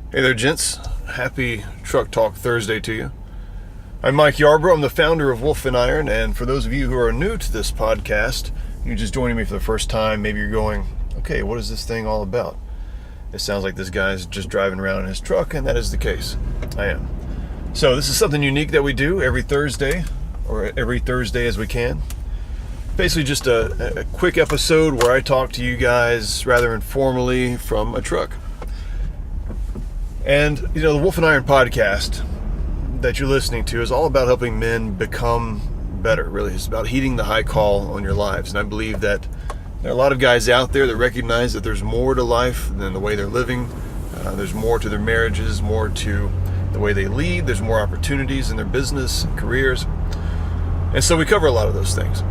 Hey there, gents. Happy Truck Talk Thursday to you. I'm Mike Yarbrough. I'm the founder of Wolf and Iron, and for those of you who are new to this podcast, you're just joining me for the first time, maybe you're going, okay, what is this thing all about? It sounds like this guy's just driving around in his truck, and that is the case. I am. So this is something unique that we do every Thursday, or every Thursday as we can. Basically just a quick episode where I talk to you guys rather informally from a truck. And, you know, the Wolf and Iron podcast that you're listening to is all about helping men become better, really. It's about heeding the high call on your lives. And I believe that there are a lot of guys out there that recognize that there's more to life than the way they're living. There's more to their marriages, more to the way they lead. There's more opportunities in their business and careers. And so we cover a lot of those things.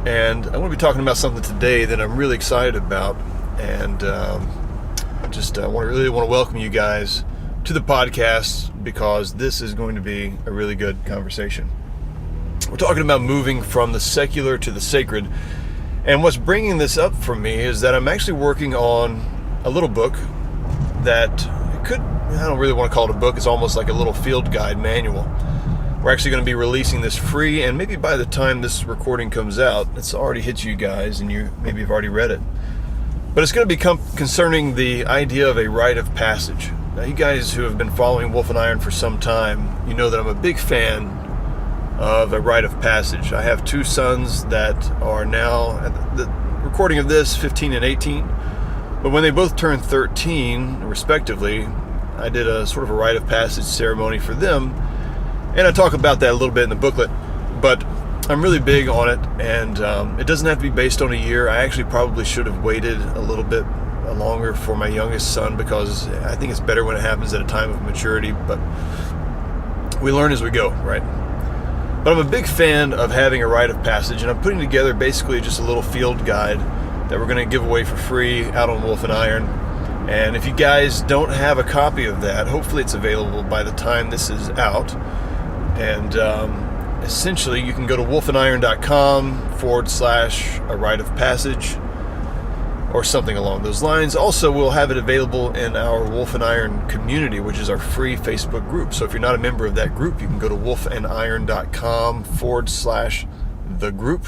And I want to be talking about something today that I'm really excited about. And I really want to welcome you guys to the podcast because this is going to be a really good conversation. We're talking about moving from the secular to the sacred. And what's bringing this up for me is that I'm actually working on a little book that I don't really want to call it a book. It's almost like a little field guide manual. We're actually going to be releasing this free, and maybe by the time this recording comes out, it's already hit you guys and you maybe have already read it. But it's going to become concerning the idea of a rite of passage. Now, you guys who have been following Wolf and Iron for some time, you know that I'm a big fan of a rite of passage. I have two sons that are now, at the recording of this, 15 and 18. But when they both turned 13, respectively, I did a sort of a rite of passage ceremony for them. And I talk about that a little bit in the booklet. But I'm really big on it, and it doesn't have to be based on a year. I actually probably should have waited a little bit longer for my youngest son because I think it's better when it happens at a time of maturity, but we learn as we go, right? But I'm a big fan of having a rite of passage, and I'm putting together basically just a little field guide that we're going to give away for free out on Wolf and Iron. And if you guys don't have a copy of that, hopefully it's available by the time this is out. And essentially, you can go to wolfandiron.com/a rite of passage or something along those lines. Also, we'll have it available in our Wolf and Iron community, which is our free Facebook group. So if you're not a member of that group, you can go to wolfandiron.com/the group,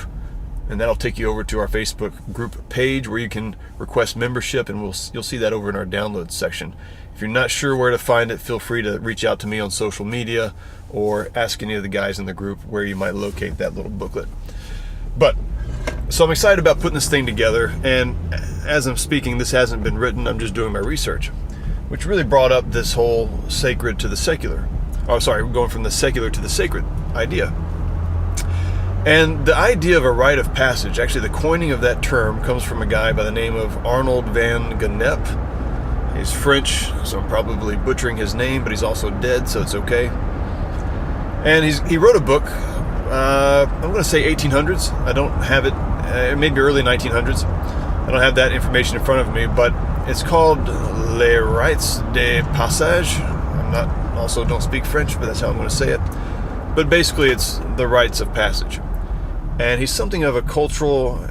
and that'll take you over to our Facebook group page where you can request membership, and you'll see that over in our downloads section. If you're not sure where to find it, feel free to reach out to me on social media or ask any of the guys in the group where you might locate that little booklet. So I'm excited about putting this thing together, and as I'm speaking, this hasn't been written, I'm just doing my research, which really brought up this whole sacred to the secular. We're going from the secular to the sacred idea. And the idea of a rite of passage, actually the coining of that term comes from a guy by the name of Arnold van Gennep. He's French, so I'm probably butchering his name, but he's also dead, so it's okay. And he wrote a book, I'm going to say 1800s. I don't have it, maybe early 1900s. I don't have that information in front of me, but it's called Les Rites de Passage. Don't speak French, but that's how I'm going to say it. But basically, it's the rites of passage. And he's something of a cultural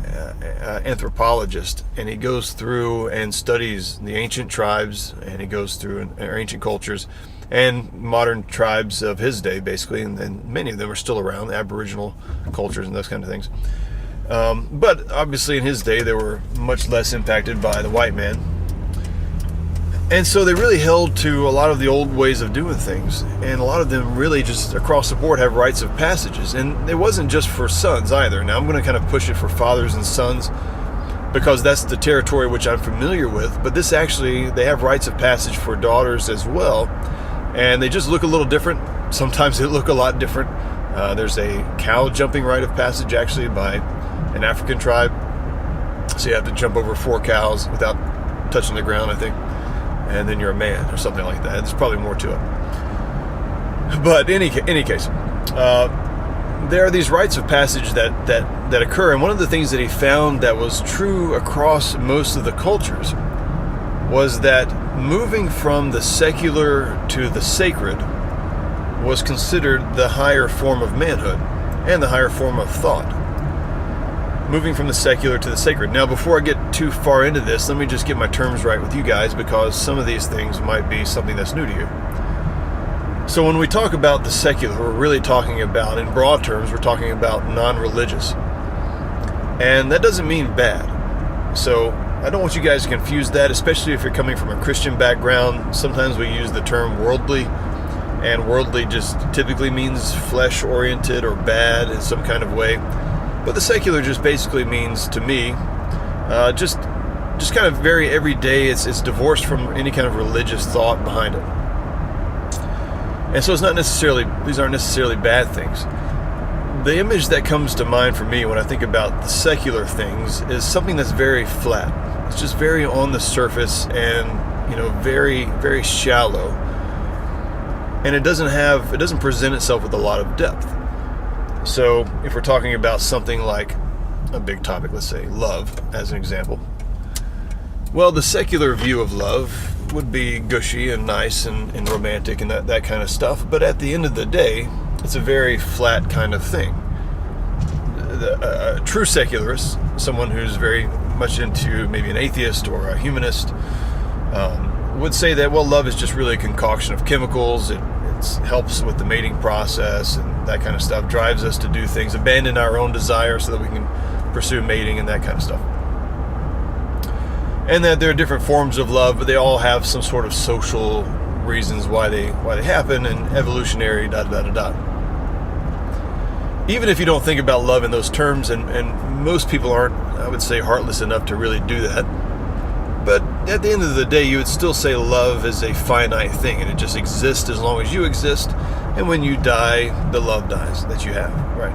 anthropologist, and he goes through and studies the ancient tribes, and he goes through ancient cultures and modern tribes of his day, basically, and many of them are still around, the Aboriginal cultures and those kind of things. But obviously in his day, they were much less impacted by the white man. And so they really held to a lot of the old ways of doing things, and a lot of them really just across the board have rites of passages. And it wasn't just for sons either. Now I'm going to kind of push it for fathers and sons because that's the territory which I'm familiar with. But this actually, they have rites of passage for daughters as well. And they just look a little different. Sometimes they look a lot different. There's a cow jumping rite of passage actually by an African tribe. So you have to jump over 4 cows without touching the ground, I think. And then you're a man or something like that. There's probably more to it. But in any case, there are these rites of passage that occur. And one of the things that he found that was true across most of the cultures was that moving from the secular to the sacred was considered the higher form of manhood and the higher form of thought. moving from the secular to the sacred. Now, before I get too far into this, let me just get my terms right with you guys, because some of these things might be something that's new to you. So when we talk about the secular, we're really talking about, in broad terms, we're talking about non-religious. And that doesn't mean bad. So I don't want you guys to confuse that, especially if you're coming from a Christian background. Sometimes we use the term worldly, and worldly just typically means flesh-oriented or bad in some kind of way. But the secular just basically means, to me, just kind of very everyday. It's divorced from any kind of religious thought behind it. And so these aren't necessarily bad things. The image that comes to mind for me when I think about the secular things is something that's very flat. It's just very on the surface and, very, very shallow. And it doesn't present itself with a lot of depth. So if we're talking about something like a big topic, let's say love as an example, well, the secular view of love would be gushy and nice and romantic and that kind of stuff. But at the end of the day, it's a very flat kind of thing. A true secularist, someone who's very much into maybe an atheist or a humanist, would say that, well, love is just really a concoction of chemicals. It helps with the mating process and that kind of stuff, drives us to do things, abandon our own desires so that we can pursue mating and that kind of stuff. And that there are different forms of love, but they all have some sort of social reasons why they happen, and evolutionary, Even if you don't think about love in those terms, and most people aren't, I would say, heartless enough to really do that. But at the end of the day, you would still say love is a finite thing, and it just exists as long as you exist. And when you die, the love dies that you have, right?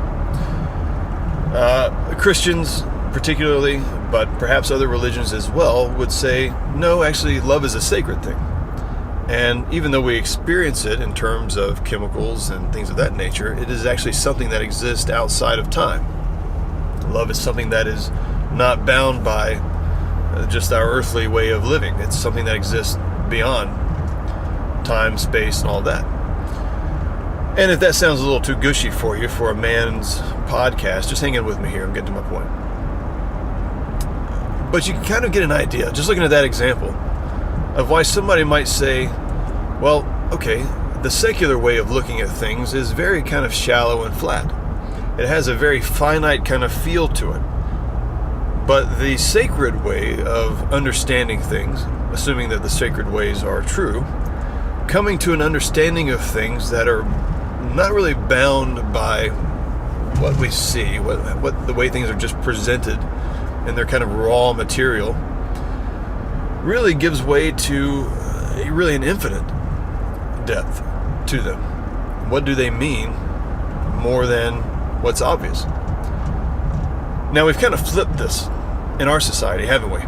Christians particularly, but perhaps other religions as well, would say, no, actually, love is a sacred thing. And even though we experience it in terms of chemicals and things of that nature, it is actually something that exists outside of time. Love is something that is not bound by just our earthly way of living. It's something that exists beyond time, space, and all that. And if that sounds a little too gushy for you for a man's podcast, just hang in with me here. I'm getting to my point. But you can kind of get an idea, just looking at that example, of why somebody might say, well, okay, the secular way of looking at things is very kind of shallow and flat. It has a very finite kind of feel to it. But the sacred way of understanding things, assuming that the sacred ways are true, coming to an understanding of things that are not really bound by what we see, what the way things are just presented in their kind of raw material, really gives way to really an infinite depth to them. What do they mean more than what's obvious? Now, we've kind of flipped this in our society, haven't we?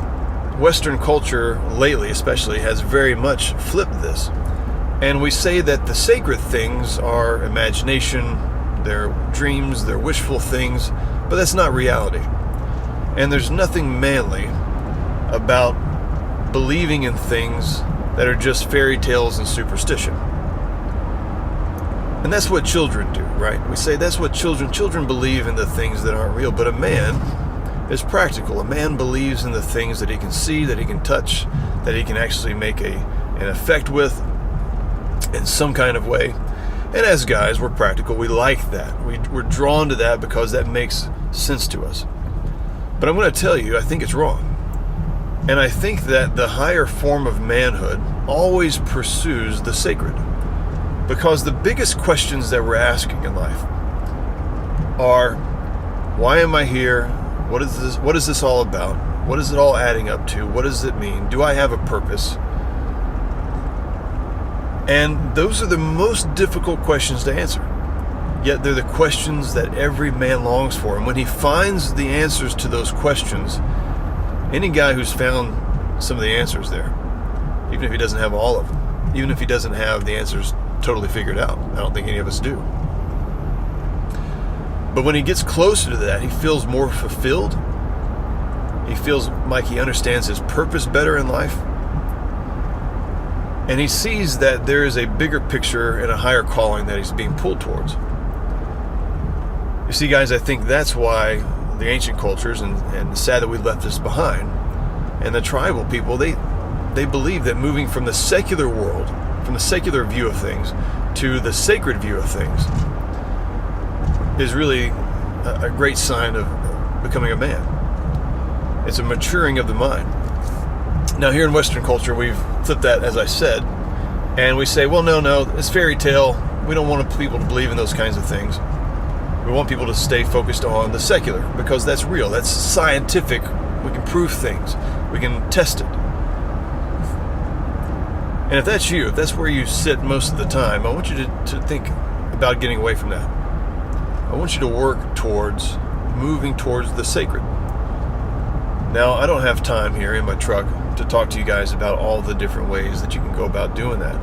Western culture lately especially has very much flipped this. And we say that the sacred things are imagination, they're dreams, they're wishful things, but that's not reality. And there's nothing manly about believing in things that are just fairy tales and superstition. And that's what children do, right? We say that's what children believe in, the things that aren't real. But a man is practical. A man believes in the things that he can see, that he can touch, that he can actually make an effect with in some kind of way. And as guys, we're practical. We like that. We're drawn to that because that makes sense to us. But I'm going to tell you, I think it's wrong. And I think that the higher form of manhood always pursues the sacred. Because the biggest questions that we're asking in life are, why am I here? What is this all about? What is it all adding up to? What does it mean? Do I have a purpose? And those are the most difficult questions to answer. Yet they're the questions that every man longs for. And when he finds the answers to those questions, any guy who's found some of the answers there, even if he doesn't have all of them, even if he doesn't have the answers totally figured out, I don't think any of us do. But when he gets closer to that, he feels more fulfilled. He feels like he understands his purpose better in life. And he sees that there is a bigger picture and a higher calling that he's being pulled towards. You see, guys, I think that's why the ancient cultures, and it's sad that we left this behind. And the tribal people, they believe that moving from the secular world, from the secular view of things, to the sacred view of things is really a great sign of becoming a man. It's a maturing of the mind. Now here in Western culture, we've flipped that, as I said, and we say, well, no, it's fairy tale. We don't want people to believe in those kinds of things. We want people to stay focused on the secular, because that's real, that's scientific. We can prove things, we can test it. And if that's you, if that's where you sit most of the time, I want you to think about getting away from that. I want you to work towards moving towards the sacred. Now, I don't have time here in my truck to talk to you guys about all the different ways that you can go about doing that.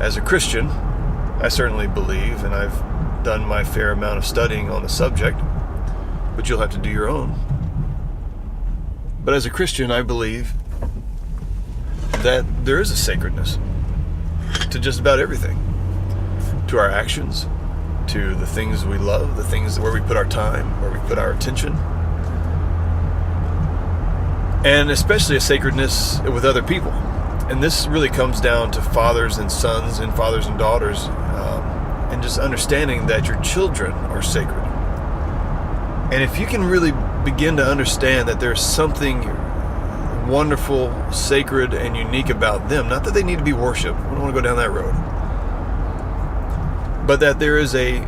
As a Christian, I certainly believe, and I've done my fair amount of studying on the subject, but you'll have to do your own. But as a Christian, I believe that there is a sacredness to just about everything, to our actions, to the things we love, the things where we put our time, where we put our attention, and especially a sacredness with other people. And this really comes down to fathers and sons and fathers and daughters, and just understanding that your children are sacred. And if you can really begin to understand that there's something wonderful, sacred, and unique about them, not that they need to be worshipped, we don't want to go down that road, but that there is a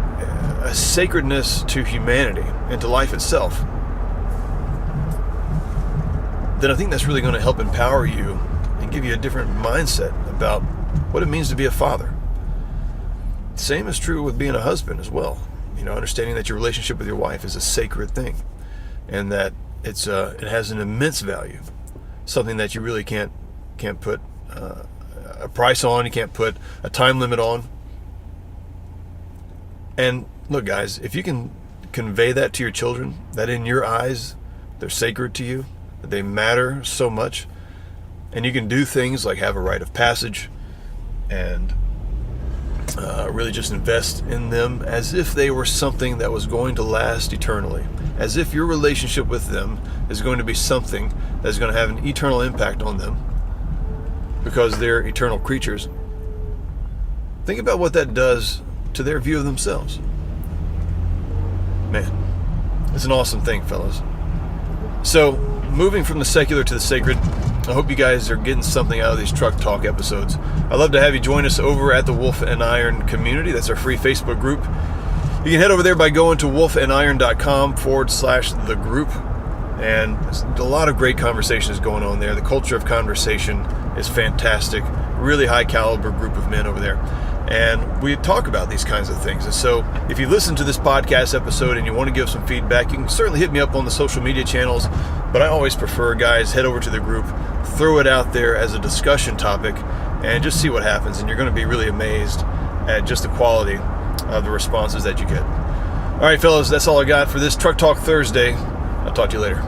sacredness to humanity and to life itself, then I think that's really going to help empower you and give you a different mindset about what it means to be a father. Same is true with being a husband as well. Understanding that your relationship with your wife is a sacred thing, and that it has an immense value, something that you really can't put a price on, you can't put a time limit on. And look, guys, if you can convey that to your children, that in your eyes they're sacred to you, that they matter so much, and you can do things like have a rite of passage and really just invest in them as if they were something that was going to last eternally, as if your relationship with them is going to be something that's going to have an eternal impact on them because they're eternal creatures. Think about what that does to their view of themselves. Man, it's an awesome thing, fellas. So, moving from the secular to the sacred, I hope you guys are getting something out of these Truck Talk episodes. I'd love to have you join us over at the Wolf and Iron community. That's our free Facebook group. You can head over there by going to wolfandiron.com/the group. And there's a lot of great conversations going on there. The culture of conversation is fantastic. Really high caliber group of men over there. And we talk about these kinds of things. And so if you listen to this podcast episode and you want to give some feedback, you can certainly hit me up on the social media channels. But I always prefer, guys, head over to the group, throw it out there as a discussion topic, and just see what happens. And you're going to be really amazed at just the quality of the responses that you get. All right, fellas, that's all I got for this Truck Talk Thursday. I'll talk to you later.